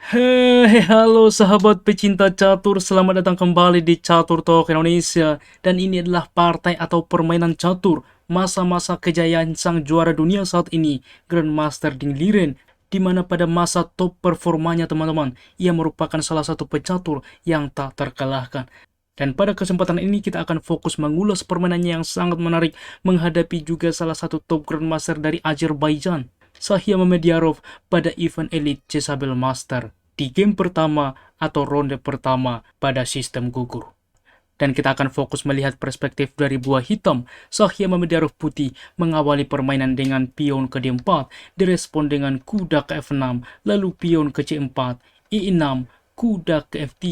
Halo sahabat pecinta catur, selamat datang kembali di Catur Talk Indonesia. Dan ini adalah partai atau permainan catur masa-masa kejayaan sang juara dunia saat ini, Grandmaster Ding Liren, di mana pada masa top performanya teman-teman, ia merupakan salah satu pecatur yang tak terkalahkan. Dan pada kesempatan ini kita akan fokus mengulas permainannya yang sangat menarik menghadapi juga salah satu top Grandmaster dari Azerbaijan, Sahia Mamediarov, pada event Elite Jezabel Master di game pertama atau ronde pertama pada sistem gugur. Dan kita akan fokus melihat perspektif dari buah hitam. Sahia Mamediarov putih mengawali permainan dengan pion ke D4, direspon dengan kuda ke F6, lalu pion ke C4, I6, kuda ke F3,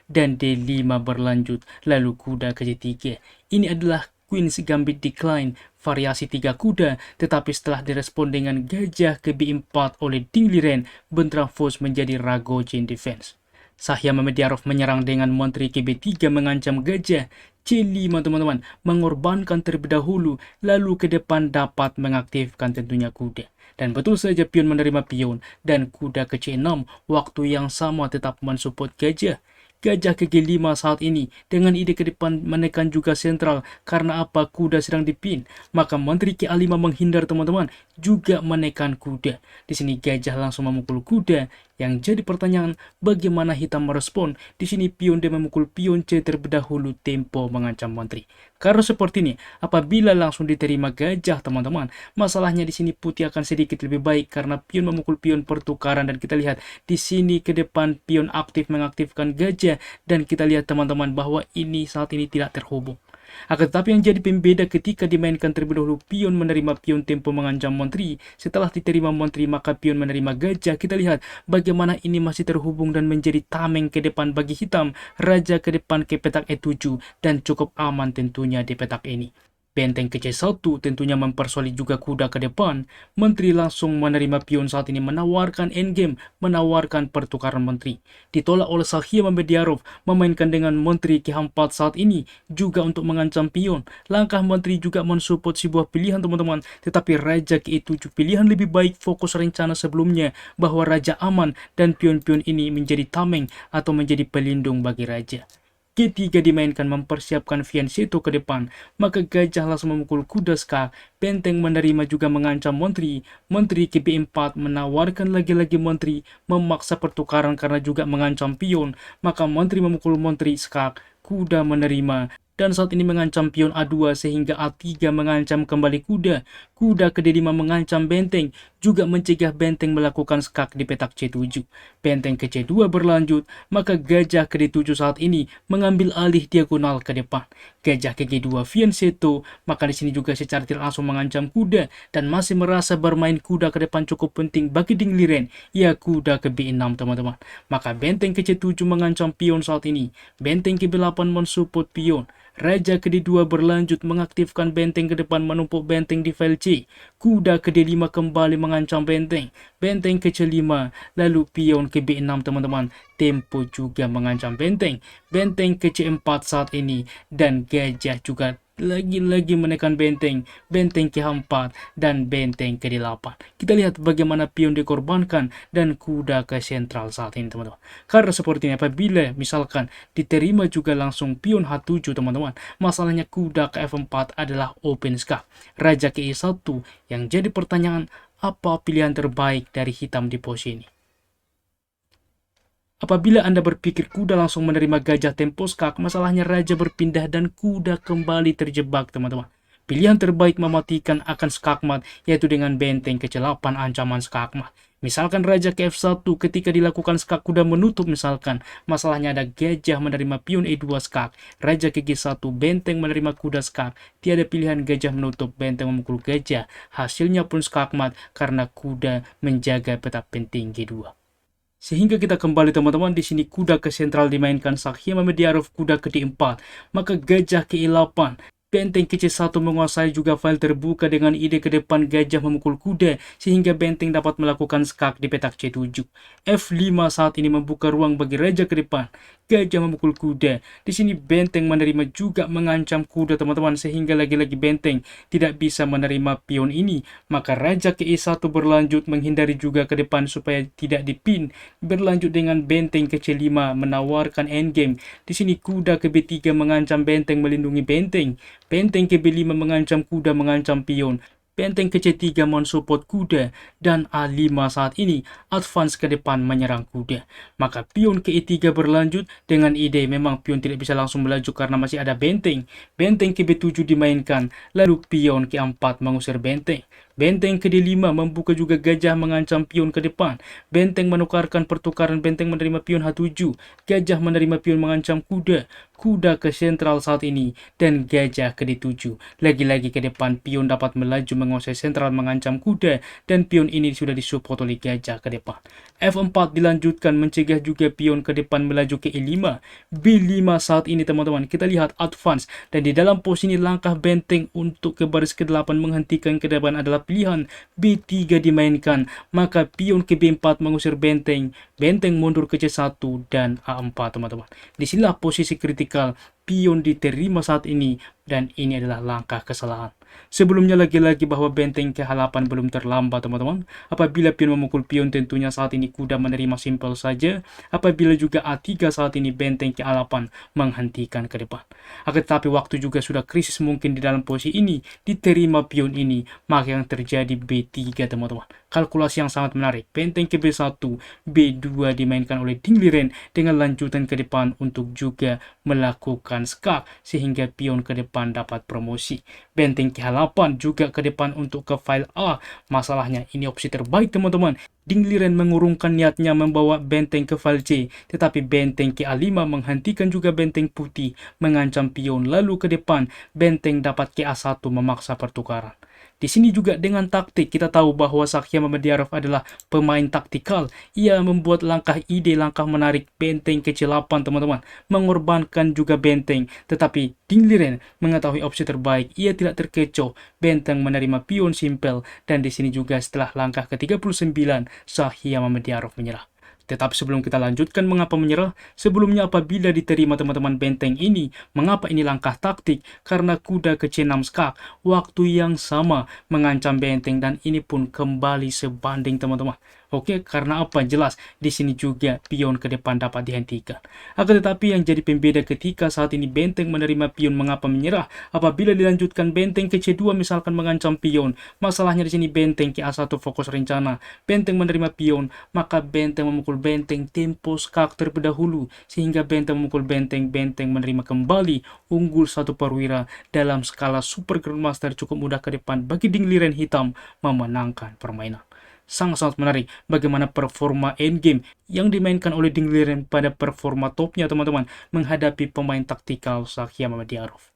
dan D5 berlanjut, lalu kuda ke C3. Ini adalah Queen's Gambit Decline, variasi 3 kuda, tetapi setelah direspon dengan gajah ke B4 oleh Ding Liren, bentrang force menjadi Ragozin Defense. Sahia Mamediarov menyerang dengan menteri ke B3 mengancam gajah, C5 teman-teman, mengorbankan terlebih dahulu, lalu ke depan dapat mengaktifkan tentunya kuda. Dan betul saja pion menerima pion, dan kuda ke C6, waktu yang sama tetap mensupport gajah. Gajah ke G5 saat ini dengan ide ke depan menekan juga sentral karena apa kuda sedang dipin, maka menteri ke A5 menghindar teman-teman, juga menekan kuda. Di sini gajah langsung memukul kuda. Yang jadi pertanyaan, bagaimana hitam merespon? Di sini pion D memukul pion C terlebih dahulu, tempo mengancam menteri. Karena seperti ini, apabila langsung diterima gajah teman-teman, masalahnya di sini putih akan sedikit lebih baik karena pion memukul pion pertukaran, dan kita lihat di sini ke depan pion aktif mengaktifkan gajah, dan kita lihat teman-teman bahwa ini saat ini tidak terhubung. Akan tetapi yang jadi pembeda ketika dimainkan terlebih dahulu pion menerima pion tempo mengancam menteri, setelah diterima menteri maka pion menerima gajah, kita lihat bagaimana ini masih terhubung dan menjadi tameng ke depan bagi hitam, raja ke depan ke petak E7, dan cukup aman tentunya di petak ini. Benteng ke C1 tentunya mempersolid juga kuda ke depan. Menteri langsung menerima pion saat ini menawarkan endgame, menawarkan pertukaran menteri. Ditolak oleh Sahia Mamediarov memainkan dengan menteri K4 saat ini juga untuk mengancam pion. Langkah menteri juga mensupport sebuah pilihan teman-teman, tetapi raja ke E7 pilihan lebih baik, fokus rencana sebelumnya bahwa raja aman dan pion-pion ini menjadi tameng atau menjadi pelindung bagi raja. Ketiga dimainkan mempersiapkan fianchetto ke depan, maka gajah langsung memukul kuda skak, benteng menerima juga mengancam menteri, menteri ke B4 menawarkan lagi-lagi menteri, memaksa pertukaran karena juga mengancam pion, maka menteri memukul menteri skak, kuda menerima, dan saat ini mengancam pion A2 sehingga A3 mengancam kembali kuda, kuda ke D5 mengancam benteng, juga mencegah benteng melakukan skak di petak C7. Benteng ke C2 berlanjut, maka gajah ke D7 saat ini mengambil alih diagonal ke depan. Gajah ke G2 fianchetto, maka di sini juga secara tidak langsung mengancam kuda dan masih merasa bermain kuda ke depan cukup penting bagi Ding Liren, ya kuda ke B6 teman-teman. Maka benteng ke C7 mengancam pion saat ini, benteng ke B8 mensupport pion. Raja ke D2 berlanjut mengaktifkan benteng ke depan menumpuk benteng di file C. Kuda ke D5 kembali mengancam benteng. Benteng ke C5, lalu pion ke B6 teman-teman. Tempo juga mengancam benteng. Benteng ke C4 saat ini, dan gajah juga lagi-lagi menekan benteng, benteng ke-4, dan benteng ke-8. Kita lihat bagaimana pion dikorbankan dan kuda ke sentral saat ini teman-teman. Karena seperti ini apabila misalkan diterima juga langsung pion H7 teman-teman, masalahnya kuda ke F4 adalah open skak, raja ke E1, yang jadi pertanyaan apa pilihan terbaik dari hitam di posisi ini. Apabila Anda berpikir kuda langsung menerima gajah tempo skak, masalahnya raja berpindah dan kuda kembali terjebak teman-teman. Pilihan terbaik mematikan akan skakmat, yaitu dengan benteng ke-8 ancaman skakmat. Misalkan raja ke F1 ketika dilakukan skak kuda menutup misalkan, masalahnya ada gajah menerima pion E2 skak, raja ke G1 benteng menerima kuda skak, tiada pilihan gajah menutup, benteng memukul gajah, hasilnya pun skakmat karena kuda menjaga peta penting G2. Sehingga kita kembali teman-teman, di sini kuda ke sentral dimainkan Sahia Mamediarov, kuda ke D4, maka gajah ke E8, Benteng kecil satu menguasai juga file terbuka dengan ide ke depan gajah memukul kuda sehingga benteng dapat melakukan skak di petak C7. F5 saat ini membuka ruang bagi raja ke depan. Gajah memukul kuda. Di sini benteng menerima juga mengancam kuda teman-teman sehingga lagi-lagi benteng tidak bisa menerima pion ini. Maka raja ke E1 berlanjut menghindari juga ke depan supaya tidak dipin. Berlanjut dengan benteng ke C5 menawarkan endgame. Di sini kuda ke B3 mengancam benteng melindungi benteng. Benteng ke B5 mengancam kuda mengancam pion. Benteng ke C3 mensupport kuda. Dan A5 saat ini advance ke depan menyerang kuda. Maka pion ke E3 berlanjut dengan ide memang pion tidak bisa langsung melaju karena masih ada benteng. Benteng ke B7 dimainkan. Lalu pion ke 4 mengusir benteng. Benteng ke D5 membuka juga gajah mengancam pion ke depan. Benteng menukarkan pertukaran benteng menerima pion H7. Gajah menerima pion mengancam kuda. Kuda ke sentral saat ini dan gajah ke D7. Lagi-lagi ke depan pion dapat melaju menguasai sentral mengancam kuda dan pion ini sudah disupport oleh gajah ke depan. F4 dilanjutkan mencegah juga pion ke depan melaju ke E5. B5 saat ini teman-teman kita lihat advance dan di dalam posisi langkah benteng untuk ke baris ke-8 menghentikan ke depan adalah pilihan. B3 dimainkan maka pion ke B4 mengusir benteng. Benteng mundur ke C1 dan A4 teman-teman. Disinilah posisi kritikal pion diterima saat ini dan ini adalah langkah kesalahan. Sebelumnya lagi-lagi bahwa benteng ke 8 belum terlambat teman-teman. Apabila pion memukul pion tentunya saat ini kuda menerima simpel saja. Apabila juga A3 saat ini benteng ke 8 menghentikan ke depan. Akan tetapi waktu juga sudah krisis mungkin di dalam posisi ini. Diterima pion ini maka yang terjadi B3 teman-teman. Kalkulasi yang sangat menarik. Benteng ke B1, B2 dimainkan oleh Ding Liren dengan lanjutan ke depan untuk juga melakukan skak sehingga pion ke depan dapat promosi. Benteng ke 8 juga ke depan untuk ke file A. Masalahnya ini opsi terbaik teman-teman. Ding Liren mengurungkan niatnya membawa benteng ke file C, tetapi benteng ke A5 menghentikan juga benteng putih, mengancam pion lalu ke depan benteng dapat ke A1 memaksa pertukaran. Di sini juga dengan taktik kita tahu bahwa Sakya Mamedyarov adalah pemain taktikal. Ia membuat langkah menarik benteng ke C8 teman-teman, mengorbankan juga benteng. Tetapi Ding Liren mengetahui opsi terbaik, ia tidak terkecoh. Benteng menerima pion simpel dan di sini juga setelah langkah ke-39 Sakya Mamedyarov menyerah. Tetapi sebelum kita lanjutkan mengapa menyerah, sebelumnya apabila diterima teman-teman benteng ini, mengapa ini langkah taktik? Karena kuda ke C6 skak, waktu yang sama mengancam benteng dan ini pun kembali sebanding teman-teman. Oke, karena apa? Jelas di sini juga pion ke depan dapat dihentikan. Akan tetapi yang jadi pembeda ketika saat ini benteng menerima pion mengapa menyerah? Apabila dilanjutkan benteng ke C2 misalkan mengancam pion, masalahnya di sini benteng ke A1 fokus rencana. Benteng menerima pion, maka benteng memukul benteng tempo skak terlebih dahulu sehingga benteng memukul benteng menerima kembali unggul satu perwira dalam skala Super Grandmaster cukup mudah ke depan bagi Ding Liren hitam memenangkan permainan. Sangat-sangat menarik bagaimana performa endgame yang dimainkan oleh Ding Liren pada performa topnya teman-teman menghadapi pemain taktikal Sakya Mamedyarov.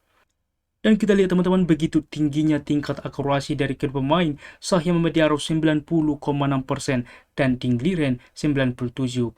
Dan kita lihat teman-teman begitu tingginya tingkat akurasi dari kedua pemain, Sakya Mamedyarov 90,6% dan Ding Liren 97,2%.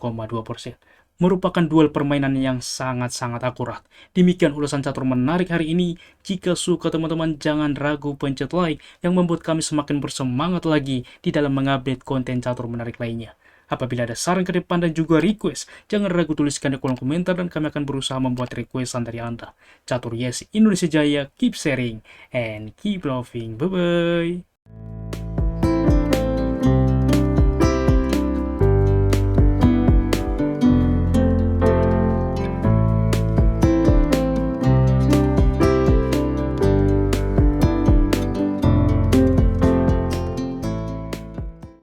Merupakan duel permainan yang sangat-sangat akurat. Demikian ulasan catur menarik hari ini. Jika suka teman-teman jangan ragu pencet like yang membuat kami semakin bersemangat lagi di dalam mengupdate konten catur menarik lainnya. Apabila ada saran ke depan dan juga request, jangan ragu tuliskan di kolom komentar dan kami akan berusaha membuat requestan dari Anda. Catur Yes Indonesia Jaya, keep sharing and keep loving. Bye-bye.